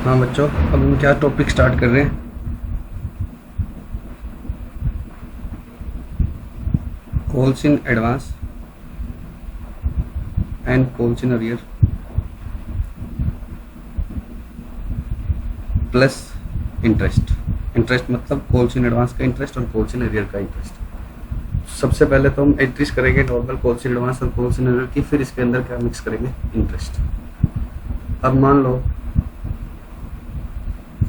हाँ बच्चों, अब हम क्या टॉपिक स्टार्ट कर रहे हैं। Calls in advance and calls in arrear plus interest. Interest मतलब कॉल्स इन एडवांस का इंटरेस्ट और कॉल्स इन अरियर का इंटरेस्ट। सबसे पहले तो हम एंट्रीज करेंगे नॉर्मल कॉल्स इन एडवांस और कॉल्स इन अरियर की, फिर इसके अंदर क्या मिक्स करेंगे, इंटरेस्ट। अब मान लो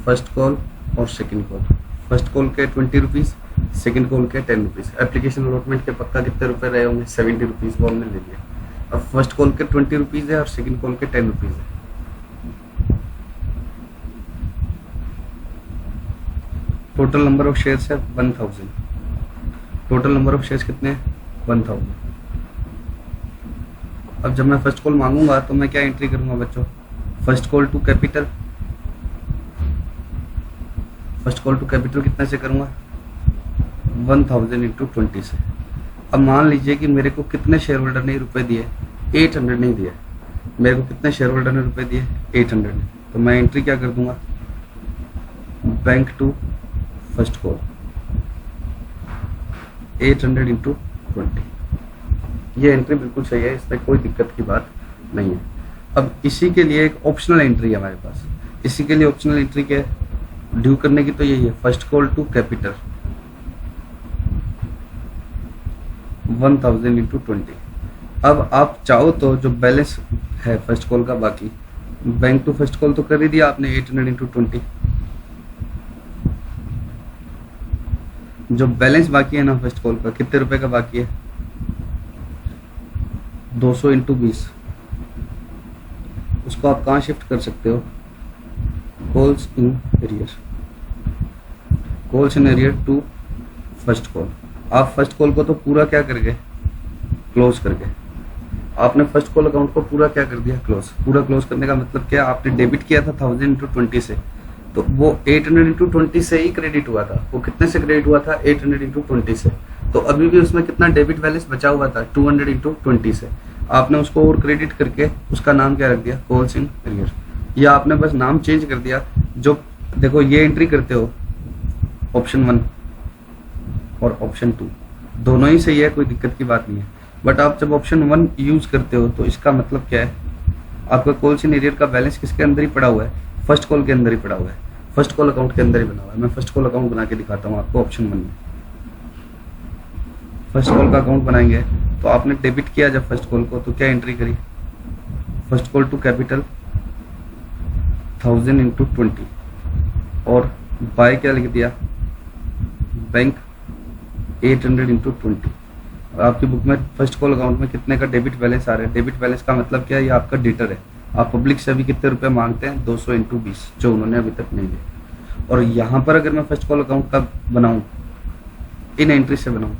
फर्स्ट कॉल और सेकंड कॉल। फर्स्ट कॉल के 20 रुपीज़, सेकेंड कॉल के 10 रुपीज़। एप्लीकेशन अलॉटमेंट के पक्का कितने रुपए रहे होंगे, 70 रुपीज़, वो हमने ले लिया। अब फर्स्ट कॉल के 20 रुपीज़ है और सेकेंड कॉल के 10 रुपीज़ है। टोटल नंबर ऑफ शेयर्स है 1000। टोटल नंबर ऑफ शेयर्स कितने हैं, 1000। अब जब मैं फर्स्ट कॉल मांगूंगा तो मैं क्या एंट्री करूंगा बच्चों, first call to capital. First call to capital कितने से करूंगा, 1000 इंटू 20 से। अब मान लीजिए कि मेरे को कितने शेयर होल्डर ने रुपए दिए, 800 नहीं दिए। मेरे को कितने शेयर होल्डर ने रुपए दिए, 800 ने। तो मैं एंट्री क्या कर दूंगा, bank to first call 800 into 20। ये एंट्री बिल्कुल सही है, इसमें कोई दिक्कत की बात नहीं है। अब इसी के लिए एक ऑप्शनल एंट्री है हमारे पास। इसी के लिए ऑप्शनल एंट्री क्या है ड्यू करने की, तो यही है, first call to capital 1000 into 20। अब आप चाहो तो जो बैलेंस है फर्स्ट कॉल का बाकी, बैंक टू फर्स्ट कॉल तो कर ही दिया आपने 800 इंटू 20। जो बैलेंस बाकी है ना फर्स्ट कॉल का, कितने रुपए का बाकी है, 200 इंटू 20। उसको आप कहाँ शिफ्ट कर सकते हो, calls in arrear. Calls in arrear to first call. आप फर्स्ट कॉल को तो पूरा क्या कर गए, क्लोज कर गए। आपने फर्स्ट कॉल अकाउंट को पूरा क्या कर दिया, क्लोज। पूरा क्लोज करने का मतलब क्या, आपने डेबिट किया था 1000 इंटू 20 से, तो वो 800 इंटू 20 से ही क्रेडिट हुआ था। वो कितने से क्रेडिट हुआ था, 800 इंटू 20 से। तो अभी भी उसमें कितना डेबिट बैलेंस बचा हुआ था, 200 इंटू 20 से। आपने उसको और क्रेडिट करके उसका नाम क्या रख दिया, कॉल्स इन एरियर। या आपने बस नाम चेंज कर दिया। जो देखो ये एंट्री करते हो ऑप्शन 1 और ऑप्शन 2 दोनों ही सही है, कोई दिक्कत की बात नहीं है। बट आप जब ऑप्शन 1 यूज करते हो तो इसका मतलब क्या है, आपका कॉल्स इन एरियर का बैलेंस किसके अंदर ही पड़ा हुआ है, फर्स्ट कॉल के अंदर ही पड़ा हुआ है, फर्स्ट कॉल अकाउंट के अंदर ही बना हुआ है। मैं फर्स्ट कॉल अकाउंट बना के दिखाता हूँ आपको ऑप्शन 1 में। फर्स्ट कॉल का अकाउंट बनाएंगे तो आपने डेबिट किया जब फर्स्ट कॉल को, तो क्या एंट्री करी, first call to capital 1000 into 20 और बाय क्या लिख दिया, बैंक 800 इंटू 20। और आपकी बुक में फर्स्ट कॉल अकाउंट में कितने का डेबिट बैलेंस आ रहा है। डेबिट बैलेंस का मतलब क्या है, ये आपका डेटर है। आप पब्लिक से अभी कितने रुपए मांगते हैं, 200 इंटू 20, जो उन्होंने अभी तक नहीं दिए। और यहाँ पर अगर मैं फर्स्ट कॉल अकाउंट का बनाऊँ, इन एंट्री से बनाऊँ,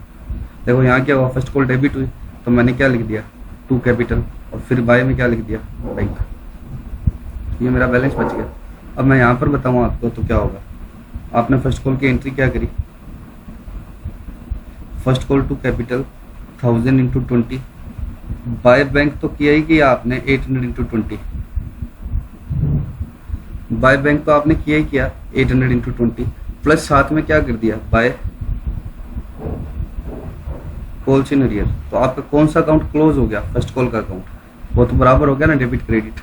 देखो यहाँ क्या हुआ, फर्स्ट कॉल डेबिट हुई तो मैंने क्या लिख दिया, टू कैपिटल, और फिर बाय में क्या लिख दिया, बैंक। ये मेरा बैलेंस बच गया। अब मैं यहाँ पर बताऊँ आपको तो क्या होगा, आपने फर्स्ट कॉल की एंट्री क्या करी, first call to capital 1000 into 20, by bank तो किया ही किया आपने 800 इंटू 20। बाय बैंक तो आपने किया ही किया 800 इंटू 20, प्लस साथ में क्या कर दिया, बाय कॉल्स इन एरियर। तो आपका कौन सा अकाउंट क्लोज हो गया, फर्स्ट कॉल का अकाउंट। वो तो बराबर हो गया ना debit credit,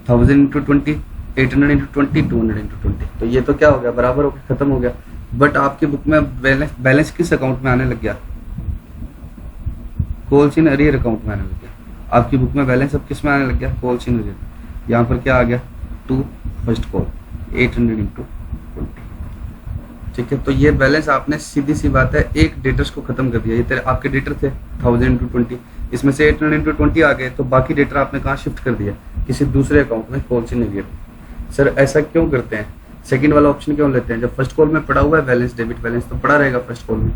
1000 into 20, 800 into 20, 200 into 20। तो ये तो क्या हो गया, बराबर हो गया, खत्म हो गया। बट आपकी बुक में बैलेंस किस अकाउंट में आने लग गया, कॉल्स इन एरियर अकाउंट में आने लग गया। आपकी बुक में बैलेंस अब किस में आने लग गया, कॉल्स इन एरियर। यहाँ पर क्या आ गया, टू फर्स्ट कॉल 800 इंटू 20। ठीक है, तो ये बैलेंस आपने सीधी सी बात है एक डेटर्स को खत्म कर दिया। ये तेरे आपके डेटर थे 1000 इंटू 20, इसमें से 800 इंटू 20 आ गए, तो बाकी डेटर आपने कहाँ शिफ्ट कर दिया, किसी दूसरे अकाउंट में, कॉल्स इन एरियर। सर ऐसा क्यों करते हैं, सेकंड वाला ऑप्शन क्यों लेते हैं, जब फर्स्ट कॉल में पड़ा हुआ है बैलेंस, डेबिट बैलेंस तो पड़ा रहेगा फर्स्ट कॉल में।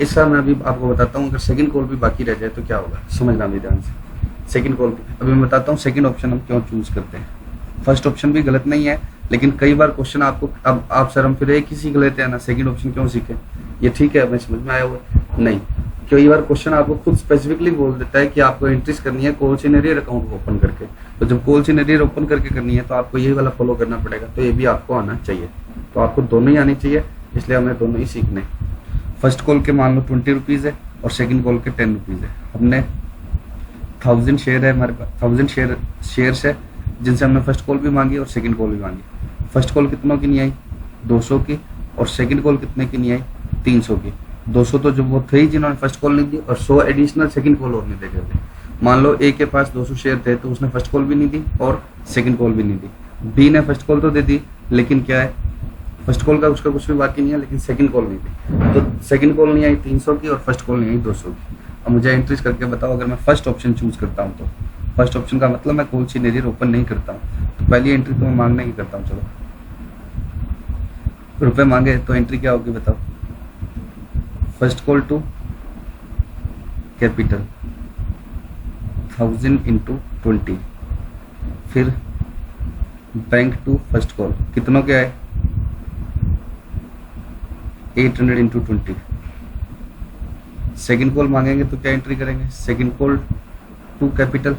इसका मैं अभी आपको बताता हूँ, अगर सेकंड कॉल भी बाकी रह जाए तो क्या होगा, समझना भी ध्यान से। सेकंड कॉल अभी मैं बताता हूँ सेकंड ऑप्शन हम क्यों चूज करते हैं। फर्स्ट ऑप्शन भी गलत नहीं है, लेकिन कई बार क्वेश्चन आपको, अब आप सर हम फिर एक ही सीख लेते हैं ना, सेकंड ऑप्शन क्यों सीखे, ये ठीक है, मैं समझ में आया हुआ नहीं। कई बार क्वेश्चन आपको खुद स्पेसिफिकली बोल देता है कि आपको एंट्रीज करनी है calls in arrear account open करके, तो जब कॉल्स इन एरियर ओपन करके करनी है तो आपको यही वाला फॉलो करना पड़ेगा, तो ये भी आपको आना चाहिए। तो आपको दोनों ही आनी चाहिए, इसलिए हमें दोनों ही सीखने। फर्स्ट कॉल के मान लो 20 रुपीज़ है और सेकंड कॉल के 10 रुपीज़ है। हमने 1000 शेयर है हमारे पास, 1000 शेयर्स है जिनसे हमने फर्स्ट कॉल भी मांगी और सेकंड कॉल भी मांगी। फर्स्ट कॉल कितनों की नहीं आई, 200 की, और सेकंड कॉल कितने की नहीं आई, 300 की। 200 तो जो वो थे ही जिन्होंने फर्स्ट कॉल नहीं दी, और 100 एडिशनल सेकंड कॉल और नहीं दे थे। मान लो ए के पास 200 शेयर थे तो उसने फर्स्ट कॉल भी नहीं दी और सेकंड कॉल भी नहीं दी। बी ने फर्स्ट कॉल तो दे दी, लेकिन क्या है, फर्स्ट कॉल का उसका कुछ भी बाकी नहीं है, लेकिन सेकंड कॉल नहीं दी। तो सेकंड कॉल नहीं आई 300 की और फर्स्ट कॉल नहीं आई 200 की। अब मुझे एंट्रीज करके बताओ, अगर मैं फर्स्ट ऑप्शन चूज करता हूँ तो फर्स्ट ऑप्शन का मतलब मैं कॉल इन एरियर ओपन नहीं करता हूँ, तो पहली एंट्री तो मैं मांगने की करता हूँ। चलो रुपए मांगे तो एंट्री क्या होगी बताओ। First call to capital 1000 into 20, फिर बैंक टू फर्स्ट कॉल कितनों के आए, 800 इंटू 20। सेकेंड कॉल मांगेंगे तो क्या एंट्री करेंगे, second call to capital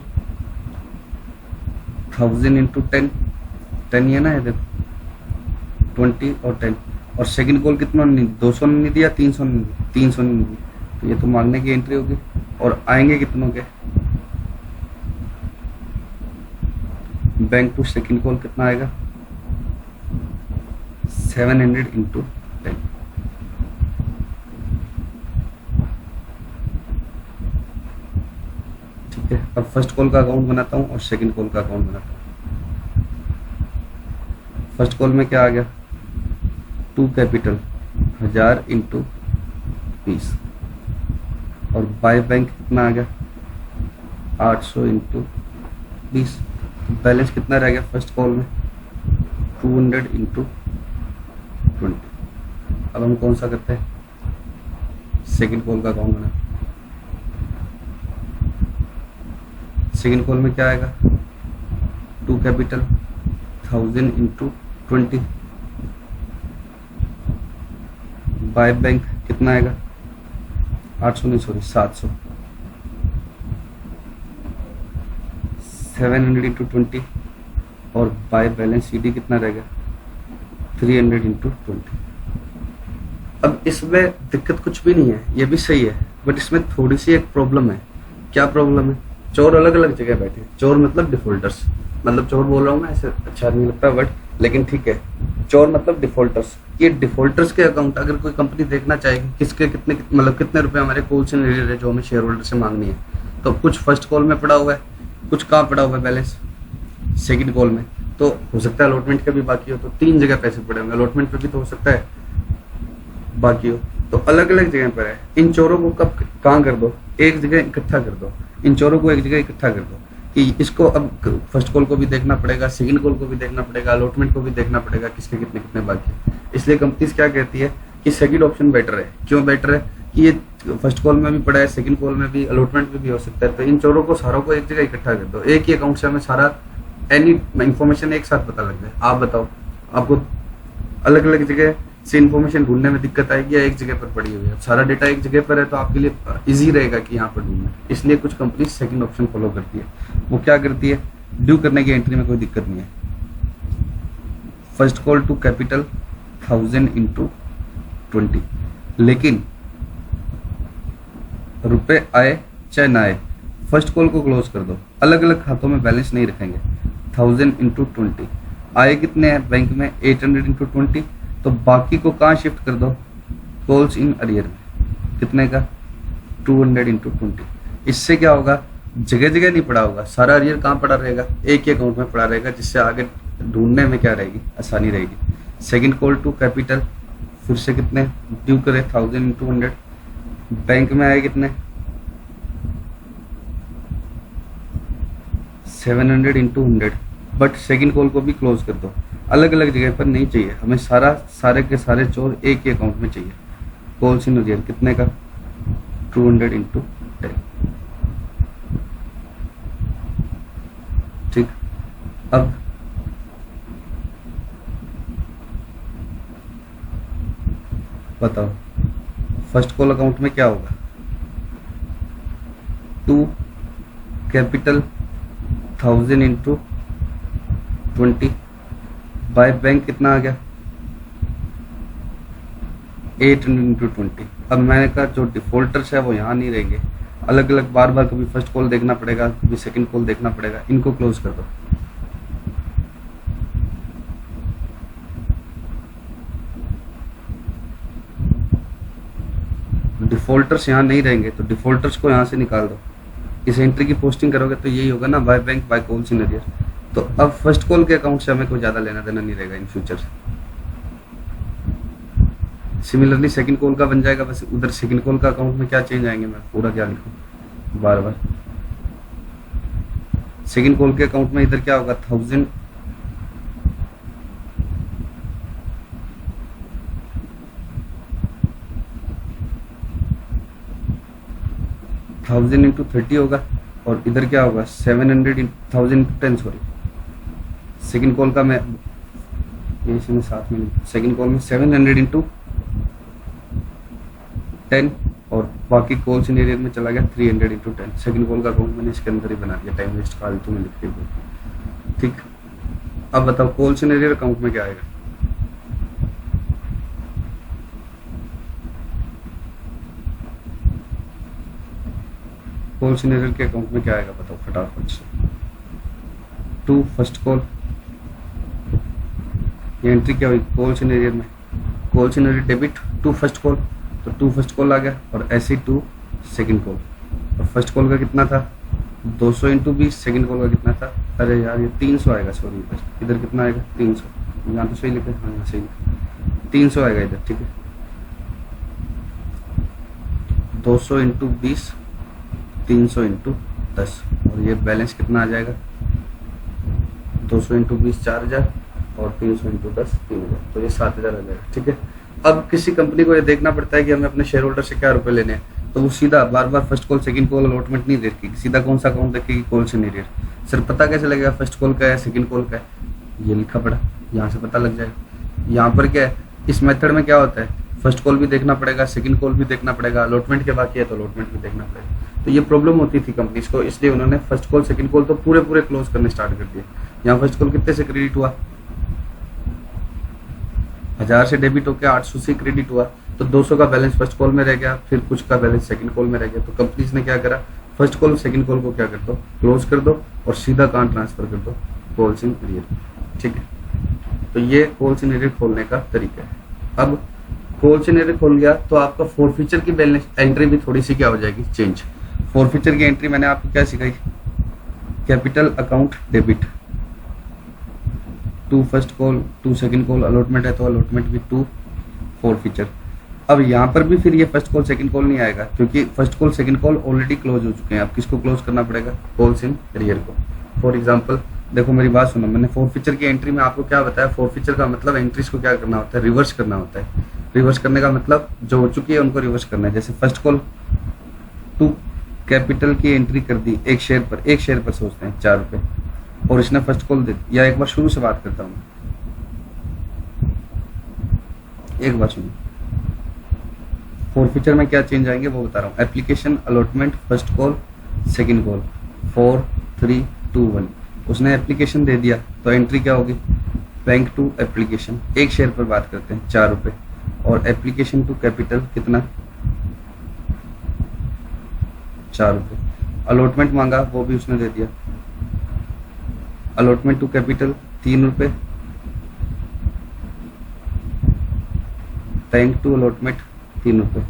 1000 into 10, 10 है ना, ये देखो 20 और 10। और सेकंड कॉल कितना नहीं, 200 ने नहीं दिया, 300 ने, 300 ने नहीं दी, तो ये तो मांगने की एंट्री होगी। और आएंगे कितनों के, बैंक टू सेकंड कॉल कितना आएगा, 700 इंटू 10। ठीक है, अब फर्स्ट कॉल का अकाउंट बनाता हूँ और सेकंड कॉल का अकाउंट बनाता हूँ। फर्स्ट कॉल में क्या आ गया, टू कैपिटल 1000 इंटू 20, और बाय बैंक कितना आ गया, 800 इंटू 20। बैलेंस कितना रह गया फर्स्ट कॉल में, 200 इंटू 20। अब हम कौन सा करते हैं, सेकंड कॉल का अकाउंट बना। सेकंड कॉल में क्या आएगा, to capital 1000 into 20, by bank कितना आएगा, 800 नहीं सॉरी 700, 700 इंटू 20, और बाय बैलेंस सीडी कितना रहेगा, 300 इंटू 20। अब इसमें दिक्कत कुछ भी नहीं है, ये भी सही है, बट इसमें थोड़ी सी एक प्रॉब्लम है। क्या प्रॉब्लम है, चोर अलग अलग जगह बैठे, चोर मतलब डिफॉल्टर्स, मतलब चोर बोल रहा हूँ मैं, ऐसे अच्छा नहीं लगता वर्ड, लेकिन ठीक है, चोर मतलब डिफॉल्टर्स। ये डिफॉल्टर्स के अकाउंट अगर कोई कंपनी देखना चाहेगी किसके कितने मतलब कितने रुपए हमारे कॉल्स इन एरियर है जो हमें शेयर होल्डर से मांगनी है, तो कुछ फर्स्ट कॉल में पड़ा हुआ है, कुछ कहाँ पड़ा हुआ है बैलेंस, सेकंड कॉल में। तो हो सकता है अलॉटमेंट का भी बाकी हो, तो 3 जगह पैसे पड़े होंगे, अलॉटमेंट पे भी तो हो सकता है बाकी हो, तो अलग अलग जगह पर है। इन चोरों को कब कहाँ कर दो, एक जगह इकट्ठा कर दो, इन चोरों को एक जगह इकट्ठा कर दो कि इसको अब फर्स्ट कॉल को भी देखना पड़ेगा, सेकंड कॉल को भी देखना पड़ेगा, अलॉटमेंट को भी देखना पड़ेगा, किसके कितने कितने बाकी है। इसलिए कंपनीज क्या कहती है कि सेकंड ऑप्शन बेटर है। क्यों बेटर है, कि ये फर्स्ट कॉल में भी पड़ा है, सेकंड कॉल में भी, अलॉटमेंट में भी हो सकता है। तो इन चोरों को सारों को एक जगह इकट्ठा कर दो, एक ही अकाउंट से हमें सारा एनी इन्फॉर्मेशन एक साथ पता लग जाए। आप बताओ, आपको अलग अलग जगह से इन्फॉर्मेशन ढूंढने में दिक्कत आएगी या एक जगह पर पड़ी हुई है, सारा डेटा एक जगह पर है तो आपके लिए इजी रहेगा कि यहाँ पर ढूंढना। इसलिए कुछ कंपनी सेकंड ऑप्शन फॉलो करती है। वो क्या करती है, ड्यू करने की एंट्री में कोई दिक्कत नहीं है, first call to capital 1000 into 20, लेकिन रुपए आए चाहे ना आए, फर्स्ट कॉल को क्लोज कर दो, अलग अलग खातों में बैलेंस नहीं रखेंगे। 1000 इंटू 20, आए कितने हैं बैंक में, 800 इंटू 20, तो बाकी को कहाँ शिफ्ट कर दो, कॉल्स इन अरियर में, कितने का, 200 इंटू 20। इससे क्या होगा, जगह जगह नहीं पड़ा होगा, सारा अरियर कहाँ पड़ा रहेगा, एक ही अकाउंट में पड़ा रहेगा, जिससे आगे ढूंढने में क्या रहेगी, आसानी रहेगी। सेकंड कॉल टू कैपिटल, फिर से कितने ड्यू करे, 1000 इंटू 100, बैंक में आए कितने, 700 इंटू 100, बट सेकंड कॉल को भी क्लोज कर दो, अलग अलग जगह पर नहीं चाहिए हमें, सारे के सारे चोर एक ही अकाउंट में चाहिए। कॉल्स इन अरियर कितने का, 200 इंटू 10। ठीक, अब बताओ फर्स्ट कॉल अकाउंट में क्या होगा, to capital 1000 into 20 by bank कितना आ गया 800 इंटू 20। अब मैंने कहा जो डिफॉल्टर्स है वो यहाँ नहीं रहेंगे, अलग अलग बार बार कभी फर्स्ट कॉल देखना पड़ेगा, कभी सेकंड कॉल देखना पड़ेगा, इनको क्लोज कर दो। डिफॉल्टर्स यहाँ नहीं रहेंगे तो डिफॉल्टर्स को यहाँ से निकाल दो। इस एंट्री की पोस्टिंग करोगे तो यही होगा ना, by bank by calls in arrear. तो अब फर्स्ट कॉल के अकाउंट से हमें कोई ज्यादा लेना देना नहीं रहेगा in future. Similarly second call का बन जाएगा, बस उधर सेकंड कॉल का अकाउंट में क्या चेंज आएंगे, मैं पूरा क्या लिखूं बार बार। सेकंड कॉल के अकाउंट में इधर क्या होगा 1000 इंटू 30 होगा, और इधर क्या होगा 1000 इंटू 10 सॉरी। सेकंड कॉल का मैं ये इसमें साथ में सेकंड कॉल में 700 इंटू 10 और बाकी कॉल्स इन एरिया में चला गया 300 इंटू 10। सेकंड कॉल का अकाउंट मैंने इसके अंदर ही बना दिया, टाइम वेस्ट फालतू में लिख के। ठीक, अब बताओ कॉल्स इन एरिया अकाउंट में क्या आएगा। कॉल सिनेरियो के अकाउंट में क्या आएगा बताओ फटाफट से। टू फर्स्ट कॉल, ये एंट्री क्या हुई कॉल सिनेरियो में, call scenario debit to first call, तो टू फर्स्ट कॉल आ गया, और ऐसे ही टू सेकंड कॉल। और फर्स्ट कॉल का कितना था 200 इंटू 20, सेकेंड कॉल का कितना था, अरे यार ये 300 आएगा, सॉरी इधर कितना आएगा 300, यहाँ तो सही लिखे, हाँ यहाँ सही लिखे 300 आएगा इधर। ठीक है 200 इंटू 20, 300 इंटू 10, और ये बैलेंस कितना आ जाएगा 200 इंटू 20 4000 और 300 इंटू 10 3000, तो ये 7000 आ जाएगा। ठीक है, अब किसी कंपनी को ये देखना पड़ता है कि हमें अपने शेयर होल्डर से क्या रुपए लेने हैं, तो वो सीधा बार बार first call second call allotment नहीं देती, सीधा कौन सा अकाउंट देखेगी कॉल सिनेरियो। सर पता कैसे लगेगा फर्स्ट कॉल का है सेकंड कॉल का है, ये लिखा पड़ा यहाँ से पता लग जाएगा। यहाँ पर क्या है इस मेथड में क्या होता है, फर्स्ट कॉल भी देखना पड़ेगा, सेकंड कॉल भी देखना पड़ेगा, अलॉटमेंट के बाकी है तो अलॉटमेंट भी देखना पड़ेगा। तो ये प्रॉब्लम होती थी कंपनीज को, इसलिए उन्होंने फर्स्ट कॉल सेकंड कॉल तो पूरे पूरे क्लोज करने स्टार्ट कर दिए। यहाँ फर्स्ट कॉल कितने से क्रेडिट हुआ 1000 से डेबिट होकर 800 से क्रेडिट हुआ, तो 200 का बैलेंस फर्स्ट कॉल में रह गया, फिर कुछ का बैलेंस सेकंड कॉल में रह गया। तो कंपनीज ने क्या करा, फर्स्ट कॉल सेकंड कॉल को क्या कर दो क्लोज कर दो और सीधा अकाउंट ट्रांसफर कर दो कॉल्स इन एरियर। ठीक है, तो ये कॉल्स इन एरियर खोलने का तरीका है। अब कॉल्स इन एरियर खोल गया तो आपका फॉरफीचर की बैलेंस एंट्री भी थोड़ी सी क्या हो जाएगी चेंज। फॉरफीचर की एंट्री मैंने आपको क्या सिखाई, capital account debit, to first call to second call, allotment है तो अलॉटमेंट भी टू फॉरफीचर। अब यहाँ पर भी फिर ये फर्स्ट कॉल सेकंड कॉल नहीं आएगा, क्योंकि first call second call already close हो चुके हैं। अब किसको क्लोज करना पड़ेगा, कॉल्स इन एरियर को। फॉर एग्जांपल देखो मेरी बात सुनो, मैंने फॉरफीचर की एंट्री में आपको क्या बताया, फॉरफीचर का मतलब एंट्रीज को क्या करना होता है, रिवर्स करना होता है। रिवर्स करने का मतलब जो हो चुकी है उनको रिवर्स करना है। जैसे फर्स्ट कॉल टू कैपिटल की एंट्री कर दी एक शेयर पर सोचते हैं 4 रुपए, और इसने फर्स्ट कॉल दे, या एक बार शुरू से बात करता हूँ, एक बार सुनो फॉरफीचर में क्या चेंज आएंगे वो बता रहा हूँ। Application allotment first call second call 4 3 2 1, उसने एप्लीकेशन दे दिया तो एंट्री क्या होगी, बैंक टू एप्लीकेशन, एक शेयर पर बात करते हैं 4 रुपए, और एप्लीकेशन टू कैपिटल कितना 4 रुपए। अलॉटमेंट मांगा वो भी उसने दे दिया, अलॉटमेंट टू कैपिटल 3 रुपए, बैंक टू अलॉटमेंट 3 रुपए।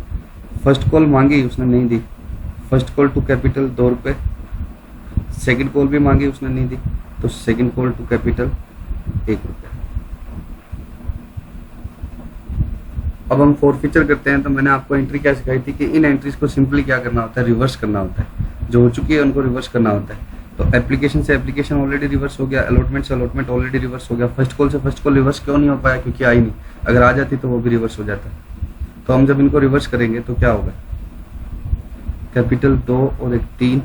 फर्स्ट कॉल मांगी उसने नहीं दी, फर्स्ट कॉल टू कैपिटल 2 रुपए, सेकंड कॉल भी मांगी उसने नहीं दी, तो सेकंड कॉल टू कैपिटल 1 रुपए। अब हम फॉरफीचर करते हैं, तो मैंने आपको एंट्री क्या सिखाई थी कि इन एंट्रीज को सिंपली क्या करना होता है, रिवर्स करना होता है। जो हो चुकी है उनको रिवर्स करना होता है। तो एप्लीकेशन से एप्लीकेशन ऑलरेडी रिवर्स हो गया, अलॉटमेंट से अलॉटमेंट ऑलरेडी रिवर्स हो गया, फर्स्ट कॉल से फर्स्ट कॉल रिवर्स क्यों नहीं हो पाया, क्योंकि आई नहीं, अगर आ जाती तो वो भी रिवर्स हो जाता। तो हम जब इनको रिवर्स करेंगे तो क्या होगा, कैपिटल 2 और एक 3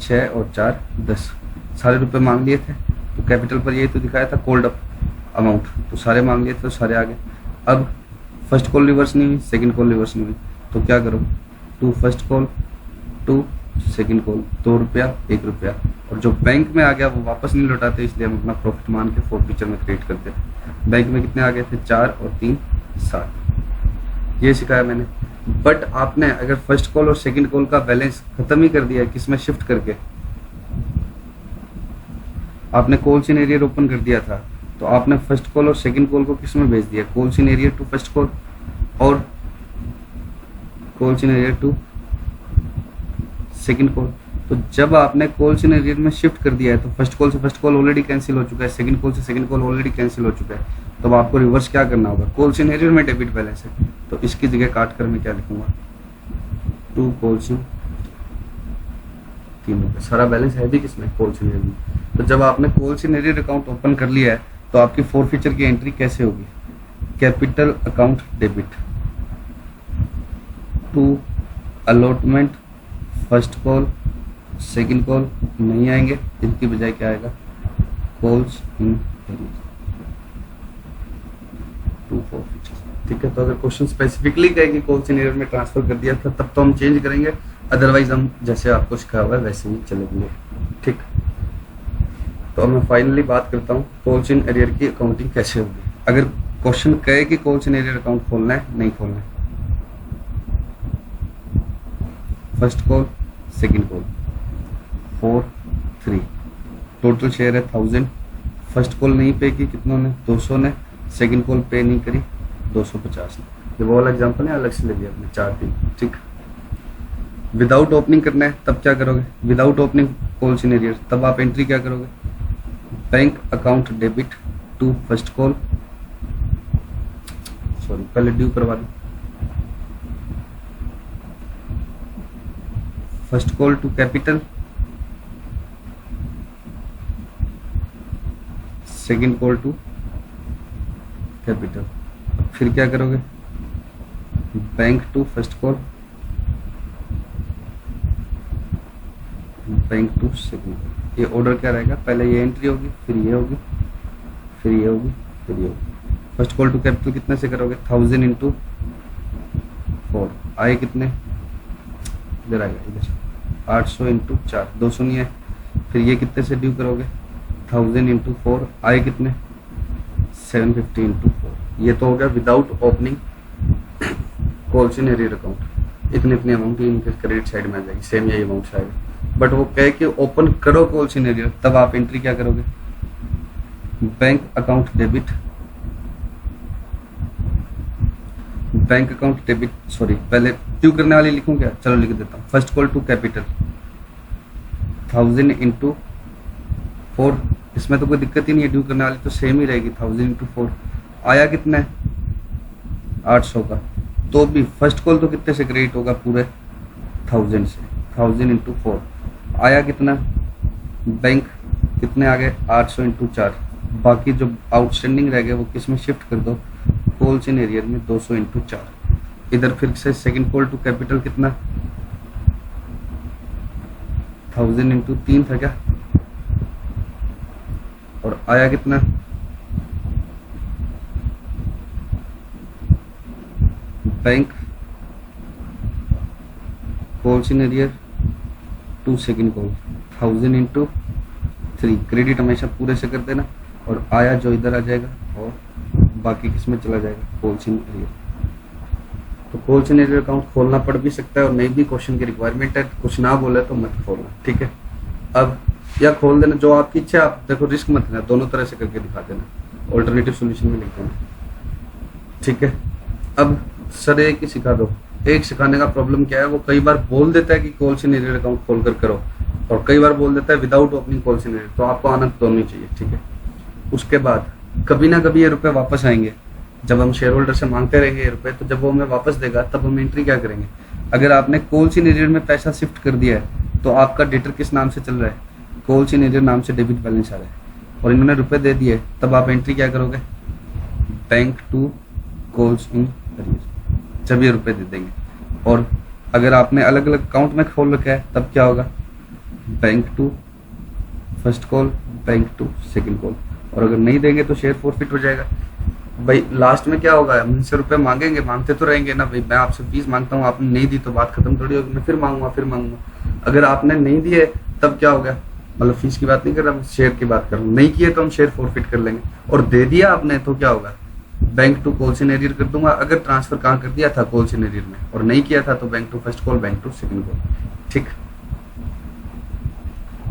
6 और 4 10, सारे रुपए मांग लिए थे, तो कैपिटल पर यही तो दिखाया था कॉल्ड अप अमाउंट, तो सारे मांग लिए थे तो सारे आ गए। अब फर्स्ट कॉल रिवर्स नहीं हुई, सेकंड कॉल रिवर्स नहीं हुई, तो क्या करो, to first call to second call 2 रुपया 1 रुपया, और जो बैंक में आ गया वो वापस नहीं लौटाते, इसलिए हम अपना प्रॉफिट मान के फोरफीचर में क्रिएट करते थे। बैंक में कितने आ गए थे 4 और 3 7, ये सिखाया मैंने। बट आपने अगर फर्स्ट कॉल और सेकंड कॉल का बैलेंस खत्म ही कर दिया है किसमें शिफ्ट करके, आपने कॉल सिनेरियर ओपन कर दिया था तो आपने फर्स्ट कॉल और सेकंड कॉल को किसमें भेज दिया, call scenario to first call और call scenario to second call. तो जब आपने कॉल सिनेरियर में शिफ्ट कर दिया है तो फर्स्ट कॉल से फर्स्ट कॉल ऑलरेडी कैंसिल हो चुका है, सेकंड कॉल से सेकंड कॉल ऑलरेडी कैंसिल हो चुका है। तो अब आपको रिवर्स क्या करना होगा, कॉल सिनेरियर में डेबिट बैलेंस है तो इसकी जगह काट कर मैं क्या लिखूंगा 2 कॉल्स 3 रुपये, सारा बैलेंस है भी किसमें कॉल सिनेरियर में। तो जब आपने कॉल सिनेरियर अकाउंट ओपन कर लिया है तो आपकी फोरफीचर की एंट्री कैसे होगी, capital account debit to allotment first call second call नहीं आएंगे, इनकी बजाय क्या आएगा कॉल्स इन टू फोरफीचर। ठीक है, तो अगर क्वेश्चन स्पेसिफिकली कहे कि कॉल सिनेरियर में ट्रांसफर कर दिया था तब तो हम चेंज करेंगे, अदरवाइज हम जैसे आपको सिखाया हुआ है वैसे ही चलेंगे। ठीक, तो अब मैं फाइनली बात करता हूँ कॉल सिनेरियर की अकाउंटिंग कैसे होगी। अगर क्वेश्चन कहे कि कॉल सिनेरियर अकाउंट खोलना है नहीं खोलना है, first call second call 4 3, total share है 1000, फर्स्ट कॉल नहीं पे की कितनों ने 200 ने, सेकंड कॉल पे नहीं करी 250 ने। ये वो वाला एग्जांपल है, अलग से ले लिया अपने 4 3। ठीक, विदाउट ओपनिंग करना है तब क्या करोगे, विदाउट ओपनिंग कॉल सिनेरियर तब आप एंट्री क्या करोगे, bank account debit to first call, sorry पहले ड्यू करवा दो, first call to capital, second call to capital, फिर क्या करोगे bank to first call, bank to second call. ये ऑर्डर क्या रहेगा, पहले ये एंट्री होगी फिर ये होगी फिर ये होगी फिर ये होगी। फर्स्ट कॉल टू कैपिटल कितने से करोगे 1000 इंटू 4, आए कितने इधर आएगा इधर 800 इंटू 4 200 नहीं है, फिर ये कितने से ड्यू करोगे 1000 इंटू 4, आए कितने 750 इंटू 4। ये तो हो गया विदाउट ओपनिंग कॉल सिनेरियर अकाउंट। इतनी अमाउंट इनके क्रेडिट साइड में आ जाएगी, सेम यही अमाउंट आएगा। बट वो कहे कि ओपन करो कॉल सिनेरियर तब आप एंट्री क्या करोगे, bank account debit, bank account debit, sorry पहले ड्यू करने वाली लिखूं क्या, चलो लिख देता हूँ, first call to capital 1000 into 4, इसमें तो कोई दिक्कत ही नहीं है, ड्यू करने वाली तो सेम ही रहेगी 1000 इंटू 4, आया कितना है 800 का, तो भी फर्स्ट कॉल तो कितने से क्रेडिट होगा पूरे 1000 से, 1000 इंटू 4, आया कितना बैंक कितने आ गए 800 इंटू 4, बाकी जो आउटस्टैंडिंग रह गए वो किस में शिफ्ट कर दो कॉल सिनेरियर में 200 इंटू 4। इधर फिर से सेकंड कॉल टू कैपिटल कितना 1000 इंटू 3 था क्या, और आया कितना bank call scenario to second call 1000 into 3, credit हमेशा पूरे से कर देना, और आया जो इधर आ जाएगा और बाकी किसमें चला जाएगा कॉल सिनेरियर। तो कॉल सिनेरियर अकाउंट खोलना पड़ भी सकता है और नहीं भी, क्वेश्चन की रिक्वायरमेंट है, कुछ ना बोले तो मत खोलना। ठीक है, अब या खोल देना जो आपकी इच्छा है, आप देखो रिस्क मत लेना, दोनों तरह से करके दिखा देना, ऑल्टरनेटिव सॉल्यूशन में लिख देना। ठीक है, अब सर एक ही सिखा दो, एक सिखाने का प्रॉब्लम क्या है, वो कई बार बोल देता है कि कॉल सिनेरियर अकाउंट खोल कर करो, और कई बार बोल देता है विदाउट ओपनिंग कॉल सिनेरियर, तो आपको आना दोनों ही चाहिए। ठीक है, उसके बाद कभी ना कभी ये रुपए वापस आएंगे, जब हम शेयर होल्डर से मांगते रहेंगे ये रुपए, तो जब वो हमें वापस देगा तब हम एंट्री क्या करेंगे। अगर आपने कॉल सिनेरियर में पैसा शिफ्ट कर दिया है तो आपका डेटर किस नाम से चल रहा है, कॉल सिनेरियर नाम से डेबिट बैलेंस आ रहा है, और इन्होंने रुपए दे दिए, तब आप एंट्री क्या करोगे bank to calls in arrear, जब ये रुपए दे देंगे। और अगर आपने अलग अलग अकाउंट में खोल रखा है तब क्या होगा bank to first call, bank to second call, और अगर नहीं देंगे तो शेयर फॉरफिट हो जाएगा। भाई लास्ट में क्या होगा, हम इनसे रुपए मांगेंगे, मांगते तो रहेंगे ना भाई, मैं आपसे फीस मांगता हूँ आपने नहीं दी तो बात खत्म थोड़ी होगी, मैं फिर मांगूंगा अगर आपने नहीं दिए तब क्या हो गया, मतलब फीस की बात नहीं कर रहा मैं, शेयर की बात कर रहा हूँ। नहीं किए तो हम शेयर फॉरफिट कर लेंगे, और दे दिया आपने तो क्या होगा, bank to calls in arrear कर दूंगा। अगर ट्रांसफर कहाँ कर दिया था, कॉल्स इन एरियर में, और नहीं किया था तो bank to first call, bank to second call. ठीक,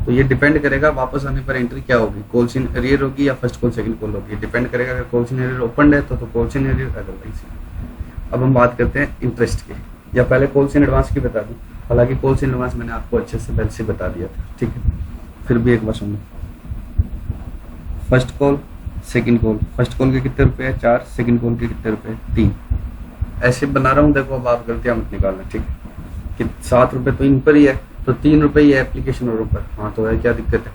तो ये डिपेंड करेगा वापस आने पर एंट्री क्या होगी, कॉल्स इन एरियर होगी या फर्स्ट कॉल सेकंड कॉल होगी, डिपेंड करेगा। अगर कॉल्स इन एरियर ओपन है तो कॉल्स इन एरियर, अदरवाइज। अब हम बात करते हैं इंटरेस्ट की, या पहले कॉल्स इन एडवांस की बता दूं। हालांकि कॉल्स इन एडवांस मैंने आपको अच्छे से पहले से बता दिया था, ठीक है, फिर भी एक बार सुनो। First call second call, first call के कितने रुपए है 4, सेकंड कॉल के कितने रुपए 3, ऐसे बना रहा हूँ। देखो अब आप गलतियां मत निकालना, ठीक है, कि 7 रुपए तो इन पर ही है, तो 3 रुपए ही है एप्लीकेशन और ऊपर, हाँ तो है, क्या दिक्कत है,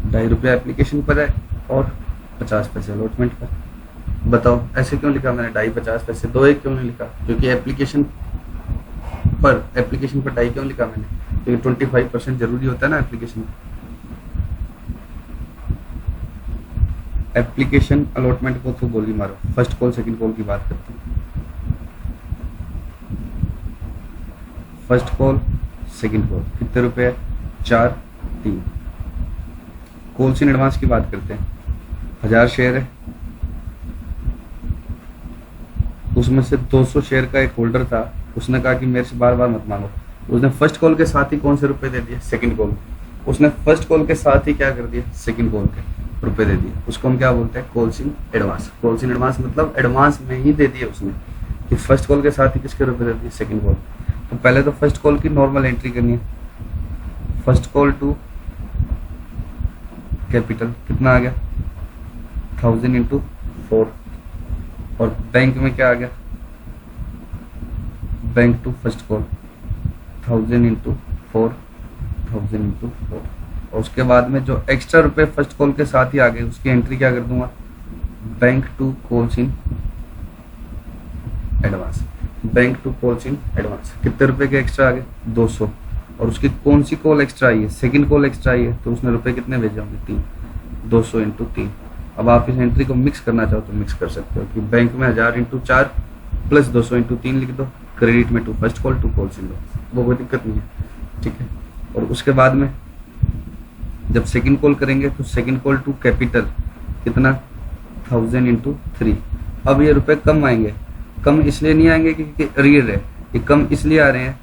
2.5 रुपया एप्लीकेशन पर है और 50 पैसे अलॉटमेंट पर। बताओ ऐसे क्यों लिखा मैंने 2.5 50 पैसे, 2 1 क्यों नहीं लिखा, क्योंकि एप्लीकेशन पर 2.5 क्यों लिखा मैंने, क्योंकि 25% जरूरी होता है ना एप्लीकेशन। एप्लीकेशन अलॉटमेंट को तो गोली मारो, फर्स्ट कॉल सेकंड कॉल की बात करते हैं। फर्स्ट कॉल सेकंड कॉल कितने रुपए है 4 3। कॉल्स इन एडवांस की बात करते हैं, 1000 शेयर है, उसमें से 200 शेयर का एक होल्डर था, उसने कहा कि मेरे से बार बार मत मांगो। उसने फर्स्ट कॉल के साथ ही कौन से रुपए दे दिए, सेकंड कॉल। उसने फर्स्ट कॉल के साथ ही क्या कर दिया, सेकंड कॉल के रुपए दे दिए। उसको हम क्या बोलते हैं, calls in advance. Calls in advance मतलब एडवांस में ही दे दिए उसने, कि फर्स्ट कॉल के साथ ही किसके रुपए दे दिए, सेकंड कॉल। तो पहले तो फर्स्ट कॉल की नॉर्मल एंट्री करनी है, फर्स्ट कॉल टू कैपिटल कितना आ गया 1000 इंटू 4, और बैंक में क्या आ गया, bank to first call 1000 into 4, 1000 into 4, और उसके बाद में जो एक्स्ट्रा रुपए फर्स्ट कॉल के साथ ही आ गए उसकी एंट्री क्या कर दूंगा, bank to calls in advance. Bank to calls in advance कितने रुपए के एक्स्ट्रा आ गए 200, और उसकी कौन सी कॉल एक्स्ट्रा आई है, सेकंड कॉल एक्स्ट्रा आई है, तो उसने रुपए कितने भेजे होंगे 3, 200 इंटू 3। अब आप इस एंट्री को मिक्स करना चाहो तो मिक्स कर सकते हो, कि बैंक में 1000 इंटू 4 प्लस 200 इंटू 3 लिख दो, क्रेडिट में to first call to calls in, वो कोई दिक्कत नहीं है, ठीक है। और उसके बाद में जब सेकंड कॉल करेंगे तो सेकंड कॉल टू कैपिटल कितना 1000 इंटू 3। अब ये रुपए कम आएंगे, कम इसलिए नहीं आएंगे क्योंकि अरियर है, ये कम इसलिए आ रहे हैं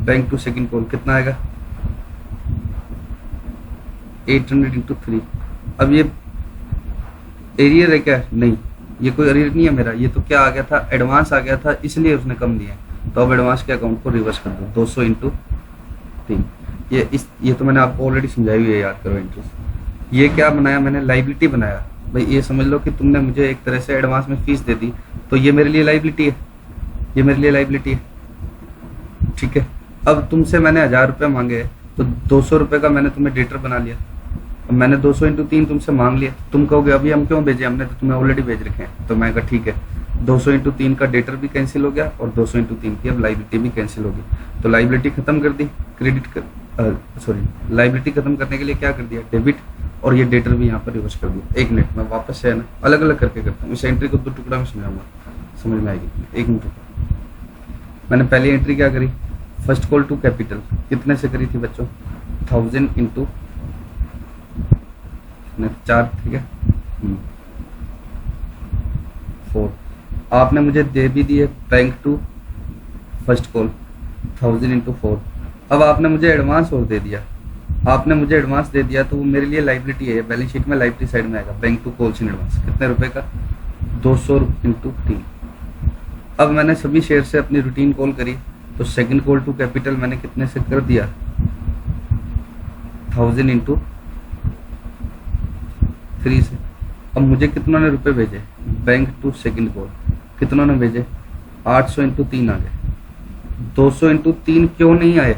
बैंक टू सेकंड कॉल कितना आएगा 800 इंटू 3। अब ये एरियर है क्या, नहीं ये कोई एरियर नहीं है मेरा, ये तो क्या आ गया था, एडवांस आ गया था, इसलिए उसने कम दिया। तो अब एडवांस के अकाउंट को रिवर्स कर दो 200 इंटू 3। ये तो मैंने आपको ऑलरेडी समझाई हुई है, याद करो इंटरेस्ट। ये क्या बनाया मैंने, लाइबिलिटी बनाया भाई। ये समझ लो कि तुमने मुझे एक तरह से एडवांस में फीस दे दी, तो ये मेरे लिए लाइबिलिटी है, ये मेरे लिए लाइबिलिटी है, ठीक है। अब तुमसे मैंने 1000 रुपये मांगे, तो 200 रुपये का मैंने तुम्हें डेटर बना लिया। अब मैंने 200 इंटू 3 तुमसे मांग लिया, तुम कहोगे अभी हम क्यों भेजे, हमने तो तुम्हें ऑलरेडी भेज रखे हैं। तो मैं कहा ठीक है, 200 इंटू 3 का डेटर भी कैंसिल हो गया और 200 इंटू 3 की अब लाइबिलिटी भी कैंसिल होगी। तो लाइबिलिटी खत्म कर दी, क्रेडिट लाइबिलिटी खत्म करने के लिए क्या कर दिया, डेबिट, और ये डेटर भी यहाँ पर रिवर्स कर दिया। 1 मिनट में वापस से है ना, अलग अलग करके करता हूँ, इस एंट्री को 2 टुकड़ा में समझाऊंगा, समझ में आएगी। 1 मिनट। मैंने पहली एंट्री क्या करी, फर्स्ट कॉल टू कैपिटल कितने से करी थी बच्चों, 1000 इंटू 4, ठीक है 4। आपने मुझे दे भी दिए bank to first call 1000 into 4। अब आपने मुझे एडवांस और दे दिया, आपने मुझे एडवांस दे दिया, तो वो मेरे लिए लाइबिलिटी है, बैलेंस शीट में लाइबिलिटी साइड में आएगा, bank to calls in advance कितने रुपए का 200 इंटू 3। अब मैंने सभी शेयर से अपनी रूटीन कॉल करी, तो सेकंड कॉल टू कैपिटल मैंने कितने से कर दिया 1000 इंटू 3 से। अब मुझे कितनों ने रुपए भेजे, बैंक टू सेकंड कॉल कितनों ने भेजे 800 इंटू 3 आ गए। 200 इंटू 3 क्यों नहीं आए,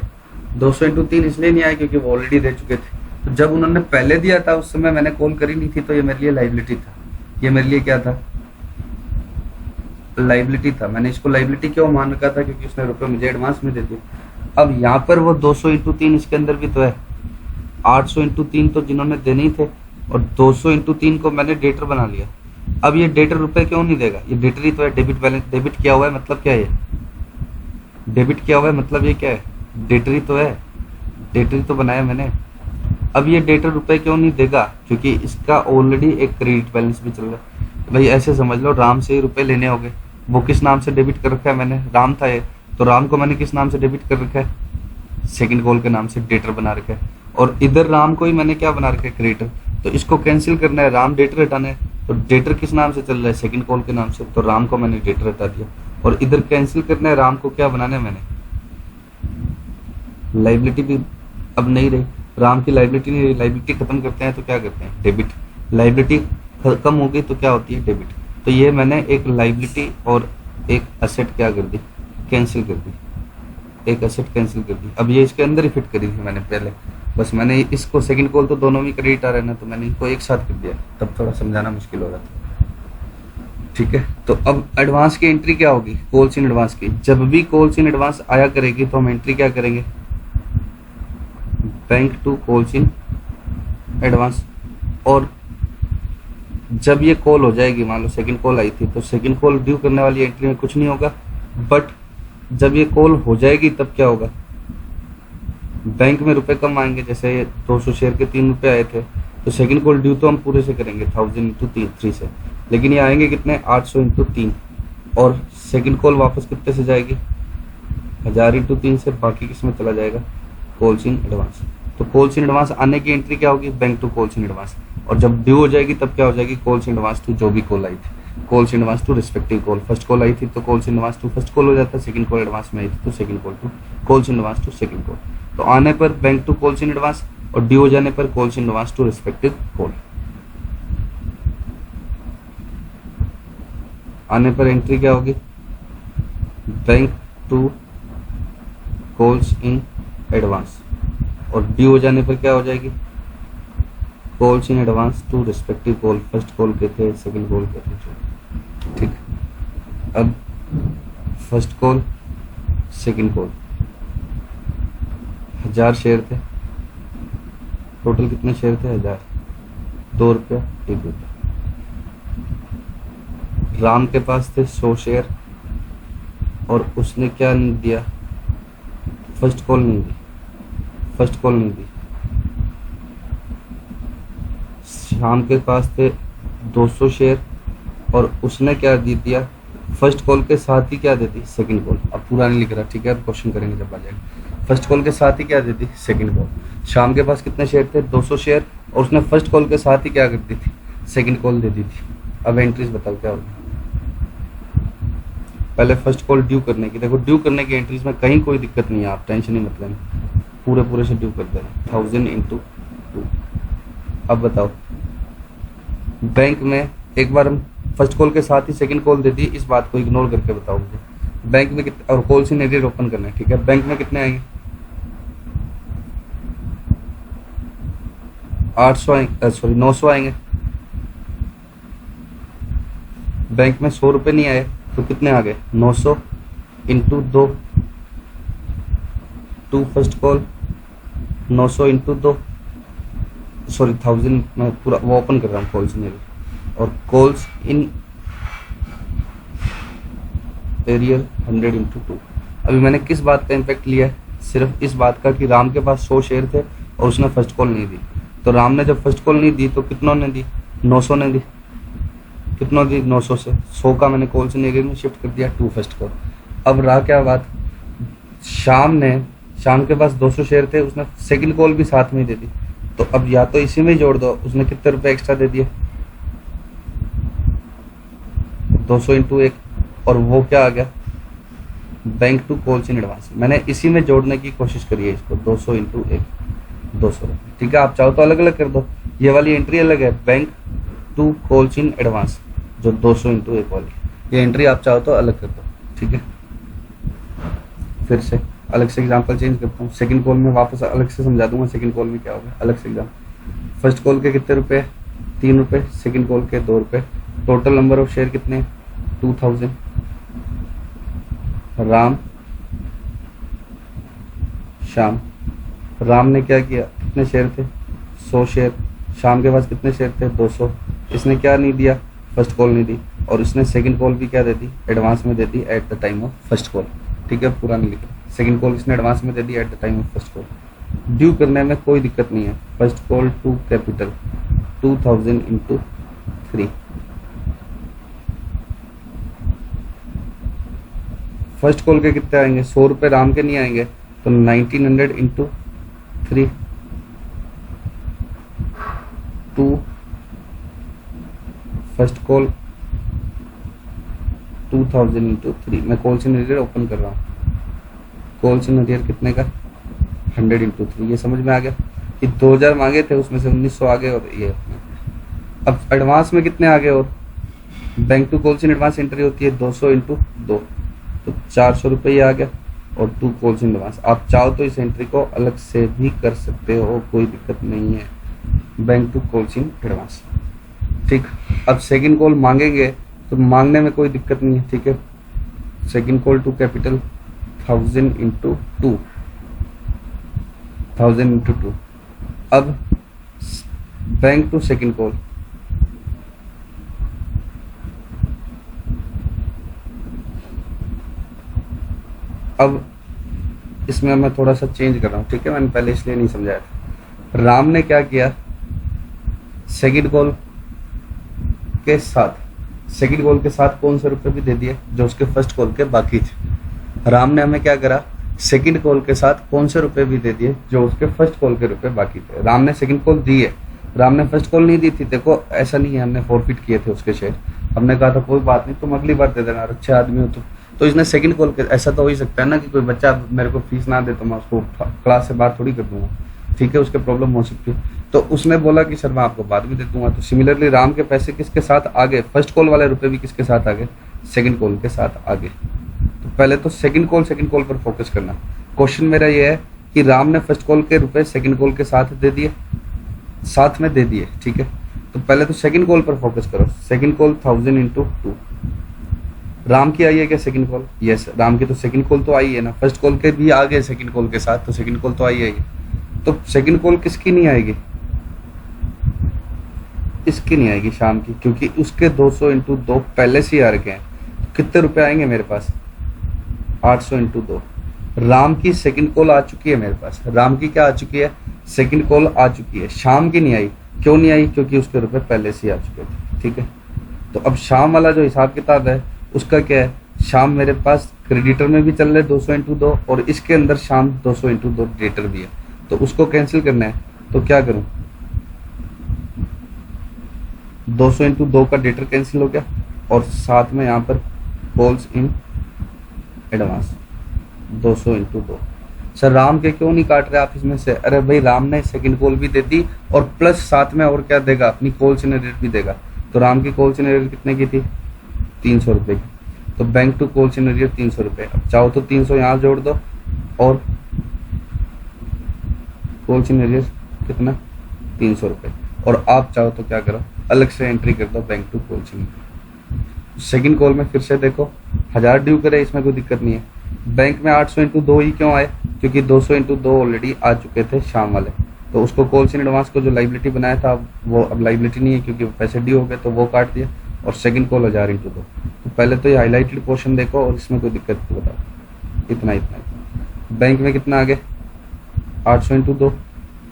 200 इंटू 3 इसलिए नहीं आए क्योंकि वो ऑलरेडी दे चुके थे। तो जब उन्होंने पहले दिया था उस समय मैंने कॉल करी नहीं थी, तो ये मेरे लिए लाइबिलिटी था, ये मेरे लिए क्या था, लाइबिलिटी था। मैंने इसको लाइबिलिटी क्यों मान रखा था, क्योंकि उसने रुपए मुझे एडवांस में दे दिए। अब यहाँ पर वो 200 इंटू 3 इसके अंदर भी तो है, 800 इंटू 3 तो जिन्होंने देने ही थे, और 200 इंटू 3 को मैंने डेटर बना लिया, अब ये डेटर रुपए क्यों नहीं देगा? ये डेटर ही तो है, डेबिट बैलेंस, डेबिट किया हुआ है मतलब क्या है? ये डेबिट किया हुआ है मतलब ये क्या है? डेटर ही तो है, डेटर ही तो बनाया मैंने। अब ये डेटर रुपए क्यों नहीं देगा? क्योंकि इसका ऑलरेडी एक क्रेडिट बैलेंस भी चल रहा है। भाई ऐसे समझ लो, राम से ही रुपए लेने होंगे। वो किस नाम से डेबिट कर रखा है मैंने? राम था ये, तो राम को मैंने किस नाम से डेबिट कर रखा है? सेकंड कॉल के नाम से डेटर बना रखा है। और इधर राम को ही मैंने क्या बना रखा है? क्रेडिटर। तो इसको कैंसिल करना है, राम डेटर हटाना है, तो डेटर किस नाम से चल रहा है? सेकंड कॉल के नाम से, तो राम को मैंने डेटर हटा दिया। और इधर कैंसिल करना है, राम को क्या बनाना है मैंने? लाइबिलिटी भी अब नहीं रही, राम की लाइबिलिटी नहीं रही। लाइबिलिटी खत्म करते हैं तो क्या करते हैं? डेबिट। लाइबिलिटी कम हो गई तो क्या होती है? डेबिट। तो ये मैंने एक लाइबिलिटी और एक असेट क्या कर दी? कैंसिल कर दी, एक एसेट कैंसिल कर दी। अब ये इसके अंदर ही फिट करी थी मैंने पहले, बस मैंने इसको सेकंड कॉल तो दोनों में क्रेडिट आ रहे ना, तो मैंने इनको एक साथ कर दिया, तब थोड़ा समझाना मुश्किल हो रहा था। ठीक है, तो अब एडवांस की एंट्री क्या होगी? कॉल्स इन एडवांस की। जब भी कॉल्स इन एडवांस आया करेगी तो हम एंट्री क्या करेंगे? Bank to calls in advance. और जब ये कॉल हो जाएगी, मान लो सेकंड कॉल आई थी, तो सेकंड कॉल ड्यू करने वाली एंट्री में कुछ नहीं होगा। बट जब ये कॉल हो जाएगी तब क्या होगा? बैंक में रुपए कम आएंगे। जैसे 200 शेयर के 3 रुपए आए थे, तो सेकंड कॉल ड्यू तो हम पूरे से करेंगे 1000 इंटू 3 से, लेकिन ये आएंगे कितने? 800 इंटू 3। और सेकंड कॉल वापस कितने से जाएगी? 1000 इंटू 3 से। बाकी किस में चला जाएगा? Calls in advance. तो कॉल्स इन एडवांस आने की एंट्री क्या होगी? Bank to calls in advance. और जब ड्यू हो जाएगी तब क्या हो जाएगी? कॉल्स इन एडवांस टू जो भी कॉल आई थी, calls in advance to respective call. First call आई थी तो calls in advance to first call हो जाता है, सेकंड कॉल एडवांस में आई थी तो second call to calls in advance to second call. तो आने पर bank to calls in advance, और ड्यू हो जाने पर calls in advance to respective call. आने पर एंट्री क्या होगी? Bank to calls in advance, और ड्यू हो जाने पर क्या हो जाएगी? Calls in advance to respective call. First call के थे, सेकंड कॉल के थे। ठीक, अब first call, second call, 1000 share थे, टोटल कितने शेयर थे? 1000। 2 रुपया 1 रुपया। राम के पास थे 100 शेयर, और उसने क्या नहीं दिया? फर्स्ट कॉल नहीं दी, फर्स्ट कॉल नहीं दी। शाम के पास थे 200 शेयर, और उसने क्या दे दिया? फर्स्ट कॉल के साथ ही क्या दे दी? Second call. अब पूरा नहीं लिख रहा, ठीक है, अब क्वेश्चन करेंगे जब आ जाएगा। फर्स्ट कॉल के साथ ही क्या दे दी? Second call. शाम के पास कितने शेयर थे? 200 शेयर, और उसने फर्स्ट कॉल के साथ ही क्या कर दी थी? सेकंड कॉल दे दी थी। अब एंट्रीज बताओ क्या होगी? पहले फर्स्ट कॉल ड्यू करने की। देखो, ड्यू करने की एंट्रीज में कहीं कोई दिक्कत नहीं है, आप टेंशन ही मत लेना, पूरे पूरे से ड्यू कर देना, 1000 इंटू 2। अब बताओ, बैंक में एक बार हम फर्स्ट कॉल के साथ ही सेकंड कॉल दे दी, इस बात को इग्नोर करके बताओ मुझे। बैंक में कितने, और कॉल्स इन एरियर ओपन करना है, ठीक है। बैंक में कितने आएंगे? 800 आएंगे, सॉरी 900 आएंगे। बैंक में 100 रुपए नहीं आए तो कितने आ गए? 900 into 2, 2 first call, 900 into 2, sorry 1000, मैं पूरा वो ओपन कर रहा हूँ कॉल्स इन एरियर। और कॉल्स इन एरियर 100 इंटू 2। अभी मैंने किस बात का इम्पैक्ट लिया है? सिर्फ इस बात का कि राम के पास 100 शेयर थे और उसने फर्स्ट कॉल नहीं दी। तो राम ने जब फर्स्ट कॉल नहीं दी तो कितनों ने दी? 900 ने दी। कितनों दी? 900 से 100 का मैंने कॉल्स इन एरियर में शिफ्ट कर दिया, 2 फर्स्ट कॉल। अब रहा क्या बात? शाम के पास 200 शेयर थे, उसने सेकंड कॉल भी साथ में दे दी। तो अब या तो इसी में ही जोड़ दो, उसने कितने रुपए एक्स्ट्रा दे दिए? 200 इंटू 1, और वो क्या आ गया? Bank to calls in advance. मैंने इसी में जोड़ने की कोशिश करी है इसको, 200 इंटू 1, 200 रुपये। ठीक है, आप चाहो तो अलग अलग कर दो, ये वाली एंट्री अलग है, bank to calls in advance, जो 200 इंटू 1 वाली, ये एंट्री आप चाहो तो अलग कर दो। ठीक है, फिर से अलग से एग्जांपल चेंज करता हूँ। सेकंड कॉल में वापस अलग से समझा दूंगा, सेकंड कॉल में क्या होगा, अलग से एग्जाम्पल। फर्स्ट कॉल के कितने रुपए? 3 रुपए। सेकंड कॉल के 2 रुपए। टोटल नंबर ऑफ शेयर कितने? 2000। राम, शाम। राम ने क्या किया? कितने शेयर थे? 100 शेयर। शाम के पास कितने शेयर थे? 200। इसने क्या नहीं दिया? फर्स्ट कॉल नहीं दी, और इसने सेकंड कॉल भी क्या दे दी, एडवांस में दे दी at the time of first call. ठीक है, पूरा नहीं लिखा, सेकंड कॉल इसने एडवांस में दे दी at the time of first call. Due करने में कोई दिक्कत नहीं है। First call to capital 2000 into 3। First call के कितने आएंगे, 100 रुपये राम के नहीं आएंगे, तो 1900 into 3 to first call 2000 into 3। मैं कॉल सिनेरियर ओपन कर रहा हूँ। कॉल सिनेरियर कितने का, 100 इंटू 3। ये समझ में आ गया कि 2000 मांगे थे, उसमें से 1900 आ गए, और ये अब एडवांस में कितने आ गए, और bank to calls in advance entry होती है 200 इंटू 2, तो 400 रुपये आ गया, और 2 कॉल्स इन एडवांस। आप चाहो तो इस एंट्री को अलग से भी कर सकते हो, कोई दिक्कत नहीं है। Bank to calls in advance, ठीक। अब सेकंड कॉल मांगेंगे तो मांगने में कोई दिक्कत नहीं है, ठीक है। Second call to capital 1000 into 2, 1000 into 2। अब बैंक टू सेकंड कॉल, अब इसमें मैं थोड़ा सा चेंज कर रहा हूँ, ठीक है। मैंने पहले इसलिए नहीं समझाया था। राम ने क्या किया, सेकंड कॉल के साथ, सेकंड कॉल के साथ कौन से रुपए भी दे दिए जो उसके फर्स्ट कॉल के बाकी थे। राम ने हमें क्या करा, सेकंड कॉल के साथ कौन से रुपए भी दे दिए जो उसके फर्स्ट कॉल के रुपए बाकी थे। राम ने सेकंड कॉल दी है, राम ने फर्स्ट कॉल नहीं दी थी। देखो ऐसा नहीं है हमने फॉरफिट किए थे उसके शेयर, हमने कहा था कोई बात नहीं तुम अगली बार दे देना, अच्छे आदमी हो तो इसने सेकंड कॉल के, ऐसा तो हो ही सकता है ना कि कोई बच्चा मेरे को फीस ना दे तो मैं उसको क्लास से बाहर थोड़ी कर दूंगा, ठीक है, उसके प्रॉब्लम हो सकती है। तो उसने बोला कि सर मैं आपको बाद में दे दूंगा। तो सिमिलरली राम के पैसे किसके साथ आ गए, फर्स्ट कॉल वाले रुपए भी किसके साथ आ गए, सेकंड कॉल के साथ आ गए। तो पहले तो सेकंड कॉल पर फोकस करना। क्वेश्चन मेरा ये है कि राम ने फर्स्ट कॉल के रुपए सेकंड कॉल के साथ दे दिए, साथ में दे दिए, ठीक है। तो पहले तो सेकंड कॉल पर फोकस करो। Second call 1000 into 2। राम की आई है क्या सेकंड कॉल, यस राम की तो सेकंड कॉल तो आई है ना, फर्स्ट कॉल के भी आ गए सेकंड कॉल के साथ, तो सेकंड कॉल तो आई है। तो सेकंड कॉल किसकी नहीं आएगी, इसकी नहीं आएगी शाम की, क्योंकि उसके 200 इंटू 2 पहले से ही आ रखे हैं। तो कितने रुपए आएंगे मेरे पास, 800 इंटू 2। राम की सेकंड कॉल आ चुकी है मेरे पास, राम की क्या आ चुकी है, सेकंड कॉल आ चुकी है। शाम की नहीं आई, क्यों नहीं आई, क्योंकि उसके रुपए पहले से ही आ चुके थे, ठीक है। तो अब शाम वाला जो हिसाब किताब है उसका क्या है, शाम मेरे पास क्रेडिटर में भी चल रहे 200 इंटू 2, और इसके अंदर शाम 200 इंटू 2 डेटर भी है, तो उसको कैंसिल करना है। तो क्या करूं, 200 इंटू 2 का डेटर कैंसिल हो गया, और साथ में यहाँ पर calls in advance 200 into 2। Sir Ram के क्यों नहीं काट रहे आप इसमें से, अरे भाई राम ने सेकंड कॉल भी दे दी और प्लस साथ में और क्या देगा, अपनी कॉल सिनेरियर भी देगा। तो राम की कॉल सिनेरियर कितने की थी, 300 रुपए की। तो बैंक टू कॉल सिनेरियर 300 रुपए। अब चाहो तो 300 यहाँ जोड़ दो, और कॉल सिनेरियर कितना, 300 रुपए। और आप चाहो तो क्या करो, अलग से एंट्री कर दो bank to call scenario. Second call में फिर से देखो 1000 ड्यू करे, इसमें कोई दिक्कत नहीं है। बैंक में 800 इंटू 2 ही क्यों आए, क्योंकि 200 इंटू 2 ऑलरेडी आ चुके थे शाम वाले। तो उसको कॉल्स इन एडवांस को जो लाइबिलिटी बनाया था वो अब लाइबिलिटी नहीं है, क्योंकि पैसे ड्यू हो गए, तो वो काट दिया। और सेकंड कॉल 1000 इंटू 2। तो पहले तो ये हाईलाइटेड पोर्शन देखो, और इसमें कोई दिक्कत तो बताओ, इतना इतना। बैंक में कितना आ गया, 800 into 2,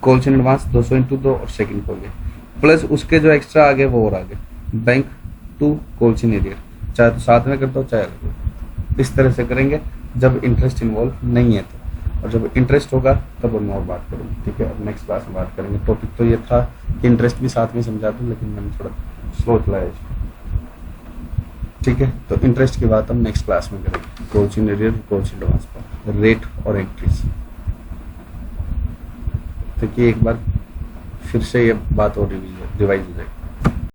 calls in advance 200 into 2, और सेकंड कॉल गए, प्लस उसके जो एक्स्ट्रा आ गए वो और आ गए। Bank to calls in arrear, चाहे तो साथ में कर दो चाहे अलग कर दो। इस तरह से करेंगे जब इंटरेस्ट इन्वॉल्व नहीं है तो, और जब इंटरेस्ट होगा तब हम और बात करेंगे, ठीक है। अब नेक्स्ट क्लास में बात करेंगे। टॉपिक तो ये था कि इंटरेस्ट भी साथ में समझा दूँ, लेकिन मैंने थोड़ा स्लो चलाया इसको, ठीक है। तो इंटरेस्ट की बात हम नेक्स्ट क्लास में करेंगे, calls in arrear, calls in advance पर, रेट और एंट्रीज। तो कि एक बार फिर से ये बात और रिवाइज हो जाएगी।